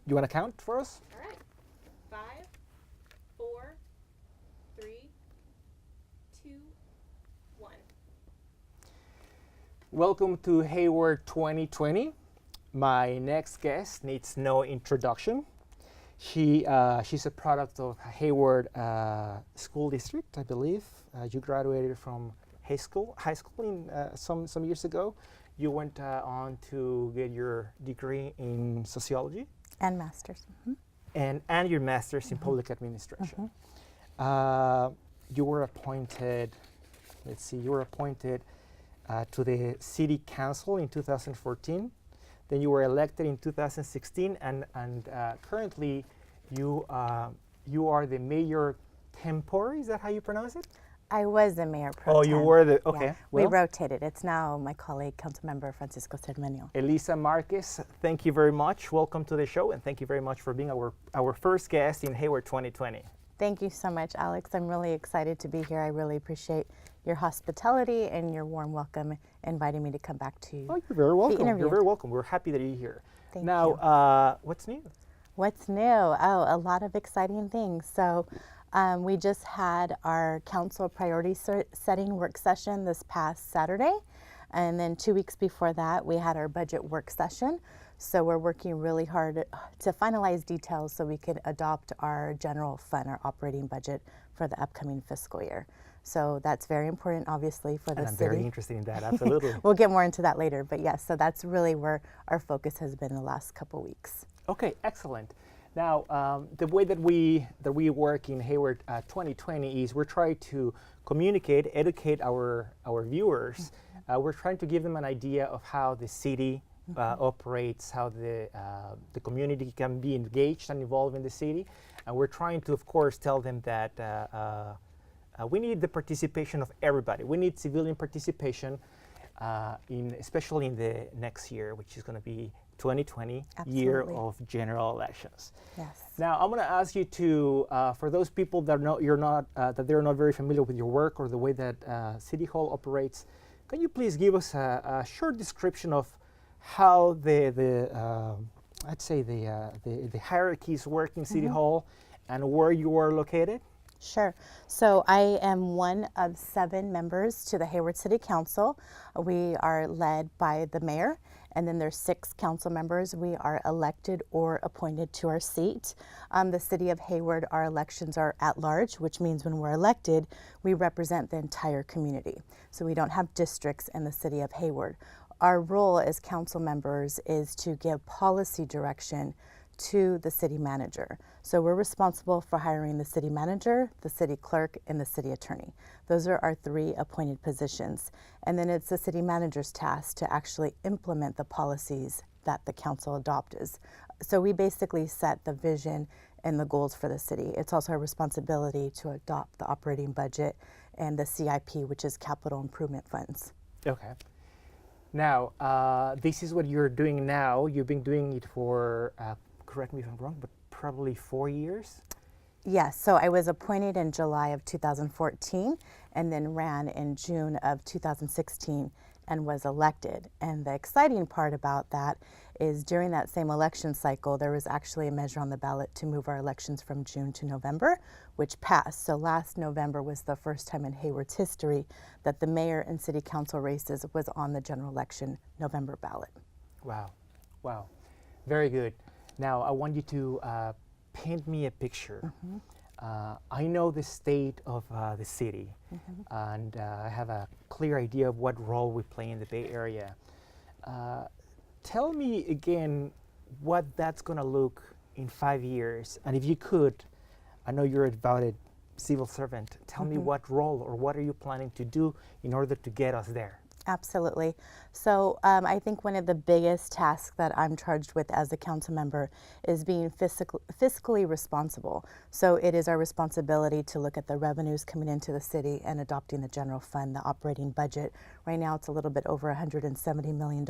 You want to count for us? All right. 5, 4, 3, 2, 1. Welcome to Hayward 2020. My next guest needs no introduction. She's a product of Hayward School District, I believe. You graduated from high school in some years ago. You went on to get your degree in sociology. And master's. And your master's in public administration. You were appointed, to the city council in 2014. Then you were elected in 2016, and currently you are the mayor tempore. Is that how you pronounce it? I was the mayor pro Oh, tem. you were the, okay. Yeah. Well, we rotated. It's now my colleague, Councilmember Francisco Cermeño. Elisa Marquez, thank you very much. Welcome to the show, and thank you very much for being our first guest in Hayward 2020. Thank you so much, Alex. I'm really excited to be here. I really appreciate your hospitality and your warm welcome, inviting me to come back to Oh, you're very welcome. interview. You're very welcome. We're happy that you're here. Thank Now, what's new? What's new? Oh, a lot of exciting things. So we just had our council priority setting work session this past Saturday. And then 2 weeks before that, we had our budget work session. So we're working really hard to finalize details so we could adopt our general fund, our operating budget for the upcoming fiscal year. So that's very important, obviously, for the And I'm city. very interested in that, absolutely. We'll get more into that later, but yes, so that's really where our focus has been the last couple weeks. Okay, excellent. Now, the way that we work in Hayward 2020 is we're trying to communicate, educate our viewers. We're trying to give them an idea of how the city operates, how the community can be engaged and involved in the city. And we're trying to, of course, tell them that we need the participation of everybody. We need civilian participation, especially in the next year, which is going to be 2020, year Absolutely. of general elections. Yes. Now, I'm going to ask you to, for those people that they're not very familiar with your work or the way that City Hall operates, can you please give us a short description of how I'd say the hierarchies work in City Hall and where you are located? Sure. So I am one of 7 members to the Hayward City Council. We are led by the mayor, and then there's 6 council members. We are elected or appointed to our seat. The city of Hayward, our elections are at large, which means when we're elected, we represent the entire community. So we don't have districts in the city of Hayward. Our role as council members is to give policy direction to the city manager. So we're responsible for hiring the city manager, the city clerk, and the city attorney. Those are our 3 appointed positions. And then it's the city manager's task to actually implement the policies that the council adopts. So we basically set the vision and the goals for the city. It's also our responsibility to adopt the operating budget and the CIP, which is capital improvement funds. Okay. Now, this is what you're doing now. You've been doing it for, correct me if I'm wrong, but probably 4 years? Yes, so I was appointed in July of 2014 and then ran in June of 2016 and was elected. And the exciting part about that is during that same election cycle, there was actually a measure on the ballot to move our elections from June to November, which passed. So last November was the first time in Hayward's history that the mayor and city council races was on the general election November ballot. Wow, wow, very good. Now, I want you to paint me a picture. I know the state of the city, and I have a clear idea of what role we play in the Bay Area. Tell me again what that's going to look in 5 years, and if you could, I know you're a devoted civil servant, tell me what role or what are you planning to do in order to get us there? Absolutely. So I think one of the biggest tasks that I'm charged with as a council member is being fiscally responsible. So it is our responsibility to look at the revenues coming into the city and adopting the general fund, the operating budget, Right now it's a little bit over $170 million.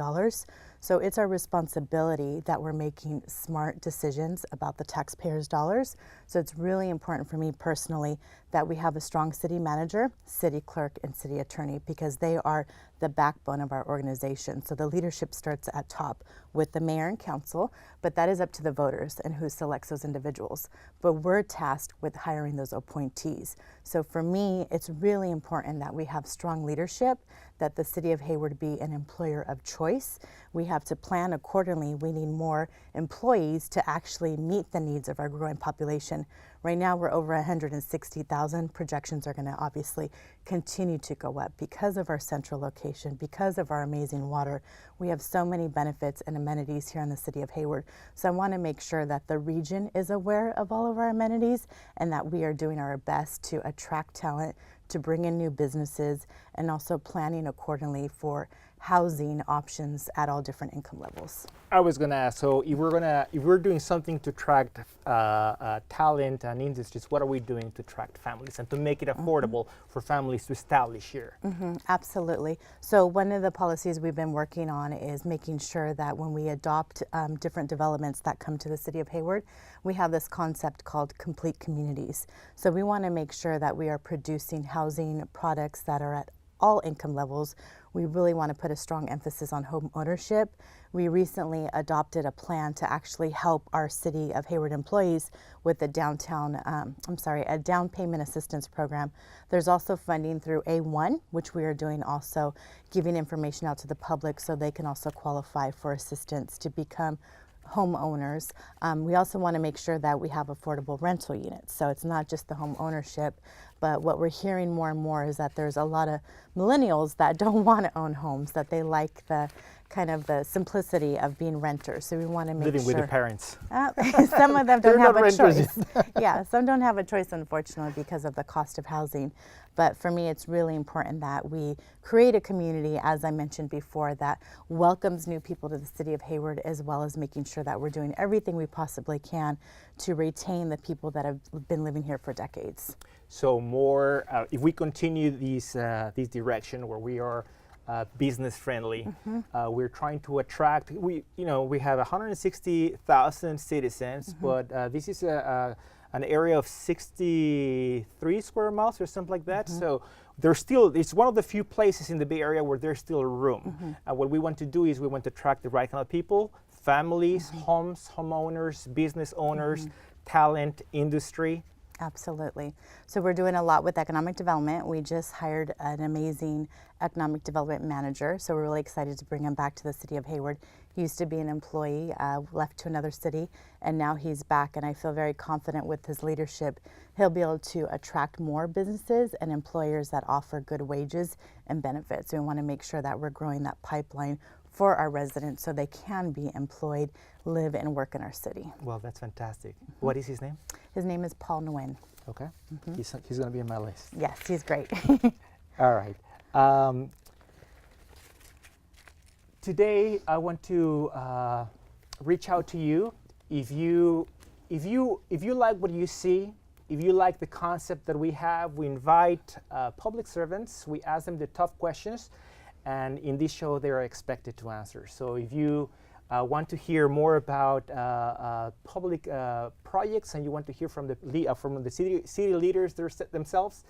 So it's our responsibility that we're making smart decisions about the taxpayers' dollars. So it's really important for me personally that we have a strong city manager, city clerk, and city attorney, because they are the backbone of our organization. So the leadership starts at top with the mayor and council, but that is up to the voters and who selects those individuals. But we're tasked with hiring those appointees. So for me, it's really important that we have strong leadership, that the city of Hayward be an employer of choice. We have to plan accordingly. We need more employees to actually meet the needs of our growing population. Right now we're over 160,000. Projections are going to obviously continue to go up because of our central location, because of our amazing water. We have so many benefits and amenities here in the city of Hayward. So I want to make sure that the region is aware of all of our amenities and that we are doing our best to attract talent, to bring in new businesses, and also planning accordingly for housing options at all different income levels. I was going to ask, so if we're doing something to attract talent and industries, what are we doing to attract families and to make it affordable for families to establish here? Absolutely. So one of the policies we've been working on is making sure that when we adopt different developments that come to the city of Hayward, we have this concept called complete communities. So we want to make sure that we are producing housing products that are at all income levels. We really want to put a strong emphasis on home ownership. We recently adopted a plan to actually help our City of Hayward employees with a down payment assistance program. There's also funding through A1, which we are doing also, giving information out to the public so they can also qualify for assistance to become homeowners. We also want to make sure that we have affordable rental units. So it's not just the home ownership, but what we're hearing more and more is that there's a lot of millennials that don't want to own homes, that they like the kind of the simplicity of being renters. So we want to make Living sure. with their parents. Some of them They're don't have not a renters. choice. Yeah, some don't have a choice, unfortunately, because of the cost of housing. But for me, it's really important that we create a community, as I mentioned before, that welcomes new people to the city of Hayward, as well as making sure that we're doing everything we possibly can to retain the people that have been living here for decades. So more, if we continue this direction where we are business friendly, we're trying to attract. We have 160,000 citizens, but this is an area of 63 square miles or something like that. So it's one of the few places in the Bay Area where there's still room. What we want to do is we want to attract the right kind of people, families, homes, homeowners, business owners, talent, industry. Absolutely. So we're doing a lot with economic development. We just hired an amazing economic development manager, so we're really excited to bring him back to the city of Hayward. He used to be an employee, left to another city, and now he's back, and I feel very confident with his leadership. He'll be able to attract more businesses and employers that offer good wages and benefits. We want to make sure that we're growing that pipeline for our residents so they can be employed, live, and work in our city. Well, that's fantastic. What is his name? His name is Paul Nguyen. Okay. He's going to be on my list. Yes, he's great. All right. Today, I want to reach out to you. If you like what you see, if you like the concept that we have, we invite public servants. We ask them the tough questions, and in this show, they are expected to answer. So if you want to hear more about public projects and you want to hear from the city leaders themselves,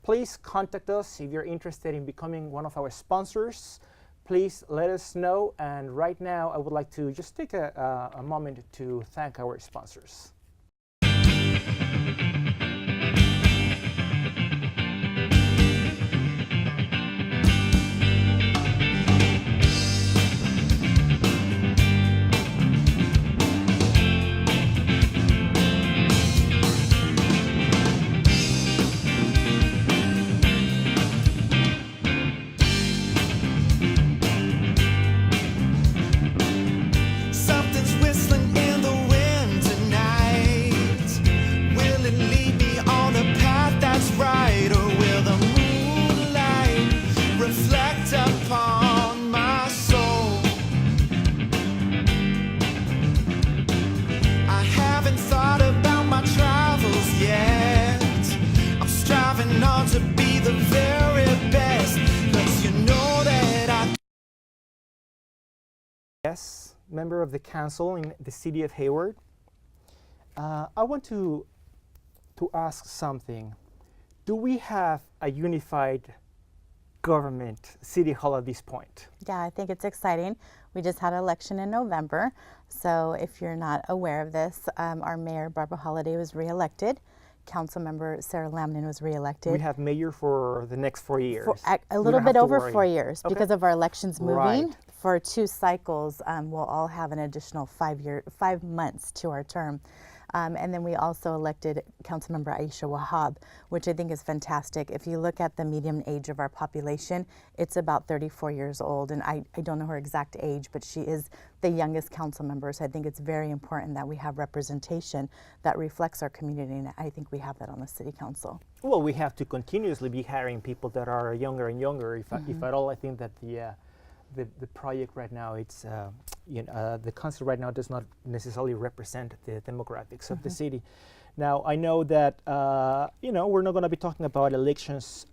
please contact us. If you're interested in becoming one of our sponsors, please let us know. And right now, I would like to just take a moment to thank our sponsors. To be the very best, 'cause you know that Yes, member of the council in the city of Hayward. I want to ask something. Do we have a unified government, city hall at this point? Yeah, I think it's exciting. We just had an election in November. So if you're not aware of this, our mayor, Barbara Holliday, was reelected. Council member Sarah Lamnin was reelected. We have mayor for the next 4 years. A little bit over 4 years Okay. because of our elections moving. Right. For 2 cycles, we'll all have an additional 5 months to our term. And then we also elected Councilmember Aisha Wahab, which I think is fantastic. If you look at the median age of our population, it's about 34 years old. And I don't know her exact age, but she is the youngest council member. So I think it's very important that we have representation that reflects our community. And I think we have that on the city council. Well, we have to continuously be hiring people that are younger and younger. If at all, I think that the project right now, it's the council right now does not necessarily represent the demographics of the city. Now, I know that we're not going to be talking about elections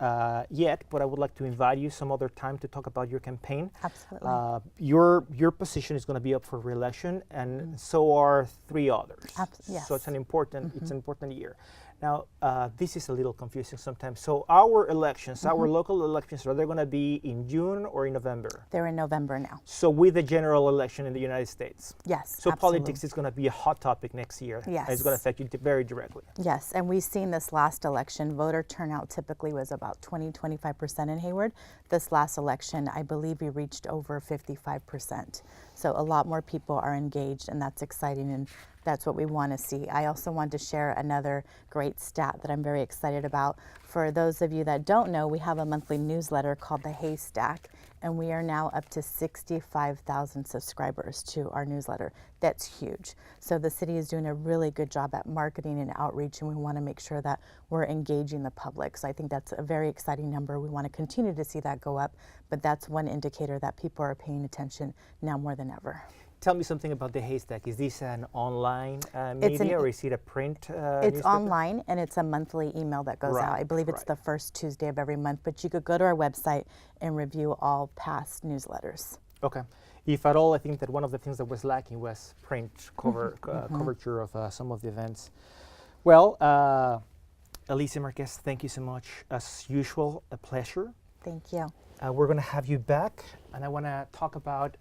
yet, but I would like to invite you some other time to talk about your campaign. Absolutely. Your position is going to be up for re-election, and so are 3 others. Yes. So it's an important year. Now, this is a little confusing sometimes. So our elections, our local elections, are they going to be in June or in November? They're in November now. So with the general election in the United States. Yes. So absolutely. Politics is going to be a hot topic next year. Yes. And it's going to affect you very directly. Yes, and we've seen this last election, voter turnout typically was about 20-25% in Hayward. This last election, I believe we reached over 55%. So a lot more people are engaged, and that's exciting, and that's what we want to see. I also want to share another great stat that I'm very excited about. For those of you that don't know, we have a monthly newsletter called The Haystack, and we are now up to 65,000 subscribers to our newsletter. That's huge. So the city is doing a really good job at marketing and outreach, and we want to make sure that we're engaging the public. So I think that's a very exciting number. We want to continue to see that go up, but that's one indicator that people are paying attention now more than ever. Tell me something about the Haystack. Is this an online media, or is it a print It's newspaper? online, and it's a monthly email that goes out. I believe it's the first Tuesday of every month, but you could go to our website and review all past newsletters. Okay. If at all, I think that one of the things that was lacking was print coverture of some of the events. Well, Elisa Marquez, thank you so much. As usual, a pleasure. Thank you. We're going to have you back, and I want to talk about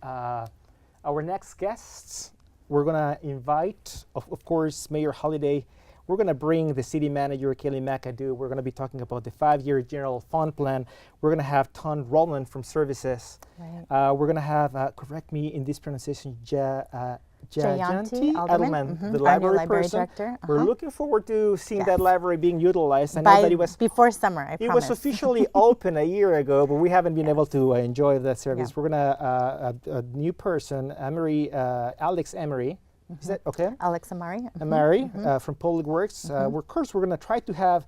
our next guests. We're going to invite, of course, Mayor Holliday. We're going to bring the city manager, Kelly McAdoo. We're going to be talking about the 5-year general fund plan. We're going to have Ton Roland from services. Right. We're going to have, correct me in this pronunciation, Jayanti Edelman, the library person. director. We're looking forward to seeing Yes. that library being utilized. I know that it was before summer, I it promise. was officially open a year ago, but we haven't been able to enjoy that service. Yeah. We're gonna a new person, Alex Emery. Is that okay? Alex Amari. Amari from Public Works. Of course, we're gonna try to have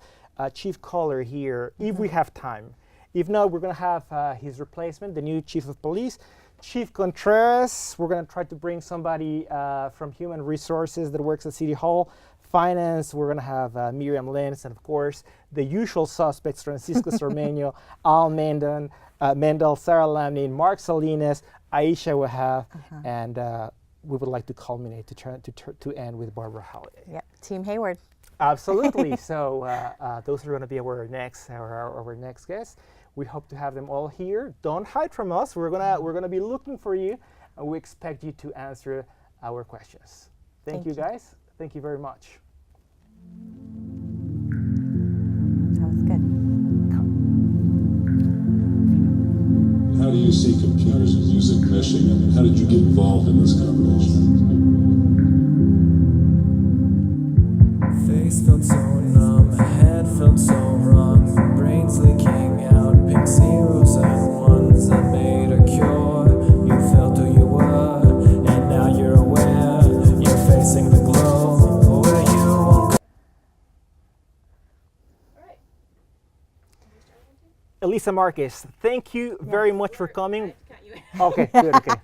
Chief Collar here if we have time. If not, we're gonna have his replacement, the new Chief of Police, Chief Contreras. We're gonna try to bring somebody from Human Resources that works at City Hall. Finance, we're going to have Miriam Lenz, and of course, the usual suspects, Francisco Sormeño, Al Mendel, Sarah Lamnin, Mark Salinas, Aisha Wahab, and we would like to culminate to end with Barbara Holliday. Yep, Team Hayward. Absolutely. So those are going to be our next guests. We hope to have them all here. Don't hide from us. We're gonna be looking for you, and we expect you to answer our questions. Thank you, guys. Thank you very much. That was good. How do you see computers and music meshing? I mean, how did you get involved in this combination? Face felt so numb, head felt so wrong, brains leaking out, pick zeros and ones that made a cure. You felt who you were, and now you're aware, you're facing the glow, where you won't go. All right. Elisa Marquez, thank you very much for coming. Count you in. Okay, good, okay.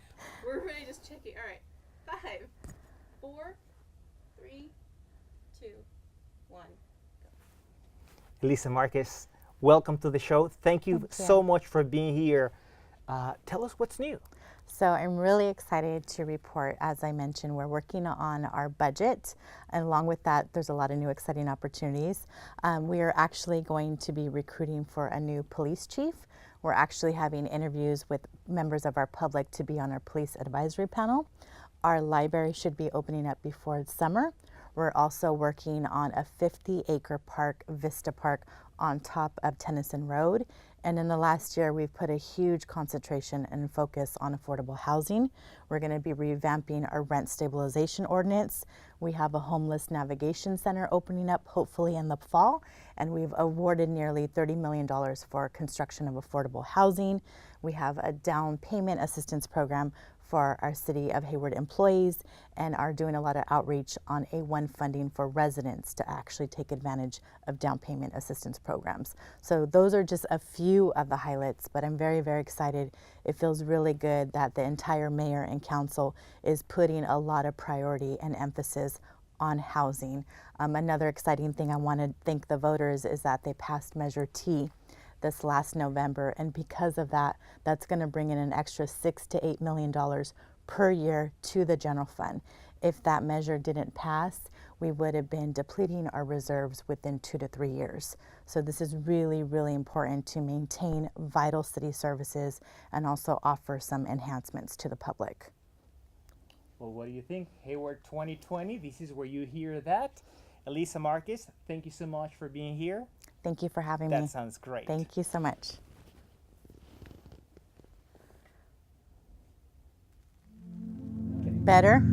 We're ready, just checking. All right. 5, 4, 3, 2, 1. Elisa Marquez, welcome to the show. Thank you so much for being here. Tell us what's new. So I'm really excited to report, as I mentioned, we're working on our budget, and along with that, there's a lot of new exciting opportunities. We are actually going to be recruiting for a new police chief. We're actually having interviews with members of our public to be on our police advisory panel. Our library should be opening up before summer. We're also working on a 50-acre park, Vista Park, on top of Tennyson Road. And in the last year, we've put a huge concentration and focus on affordable housing. We're going to be revamping our rent stabilization ordinance. We have a homeless navigation center opening up hopefully in the fall, and we've awarded nearly $30 million for construction of affordable housing. We have a down payment assistance program for our City of Hayward employees, and are doing a lot of outreach on A1 funding for residents to actually take advantage of down payment assistance programs. So those are just a few of the highlights, but I'm very, very excited. It feels really good that the entire mayor and council is putting a lot of priority and emphasis on housing. Another exciting thing I want to thank the voters is that they passed Measure T this last November, and because of that, that's going to bring in an extra $6 to $8 million per year to the general fund. If that measure didn't pass, we would have been depleting our reserves within 2 to 3 years. So this is really, really important to maintain vital city services and also offer some enhancements to the public. Well, what do you think? Hayward 2020, this is where you hear that. Elisa Marquez, thank you so much for being here. Thank you for having me. That sounds great. Thank you so much. Better?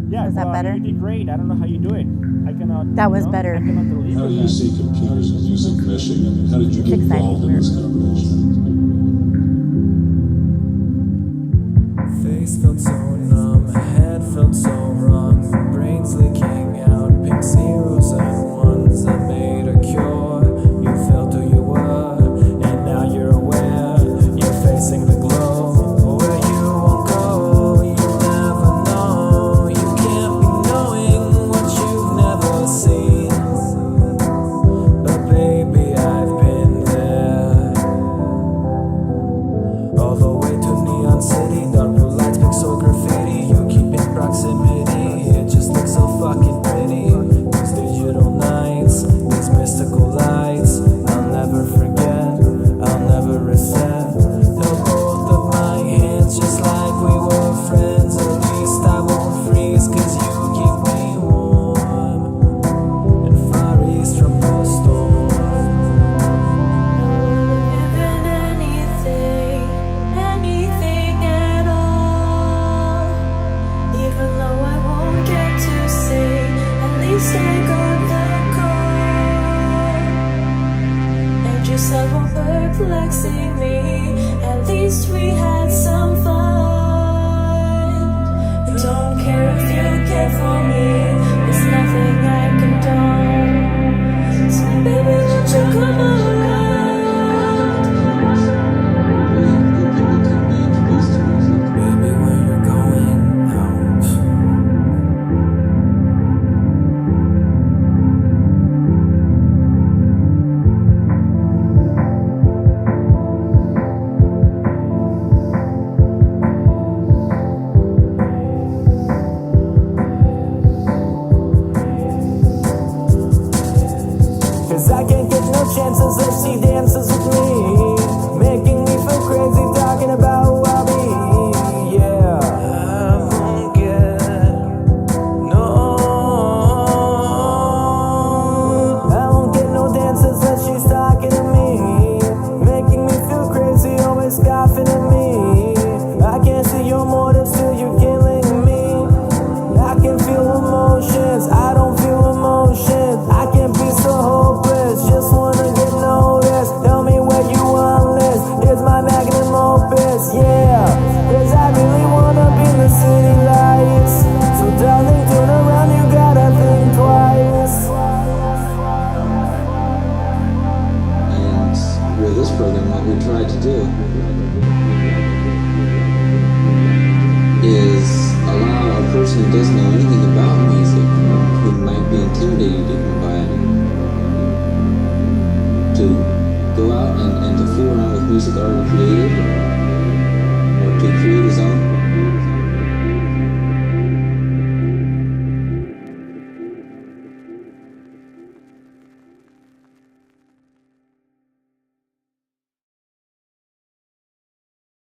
Yeah, Was that better? You did great. I don't know how you do it. I cannot. That was better. I cannot believe How do you that. see computers and music meshing, and how did you It's get exciting. involved in this combination? Face felt so numb, head felt so wrong, brains leaking out, pink zeros and ones that made a cure. You felt who you were, and now you're aware. You're facing the glow, where you won't go. You never know, you can't be knowing what you've never seen. But baby, I've been there. All the way to Neon City, dark blue lights, pixel graffiti. You keep in proximity, it just looks so fucking pretty. These digital nights, these mystical lights, I'll never forget, I'll never reset. Held both of my hands just like we were friends. At least I won't freeze, cause you keep me warm and far east from the storm. Even anything at all. Even though I won't get to say, at least I got the call. And you said were perplexing me, at least we had some fun. Don't care if you care for me, there's nothing I can do. So baby, won't you come around? Baby, when you're going out, cause I can't get no chances that she dances with me, making me feel crazy talking about who I'll be. Yeah, I won't get no, I won't get no dances that she's talking to me, making me feel crazy, always scoffing at me. I can't see your motives till you're killing me. I can feel emotions, I don't feel emotions. I can't be so hopeless, just wanna get noticed. Tell me where you want this, here's my magnum opus, yeah. Cause I really wanna be in the city lights. So darling, turn around, you gotta think twice. And with this program, what we tried to do is allow a person who doesn't know anything about music, who might be intimidated even by it, to go out and to fool around with music already created, could create his own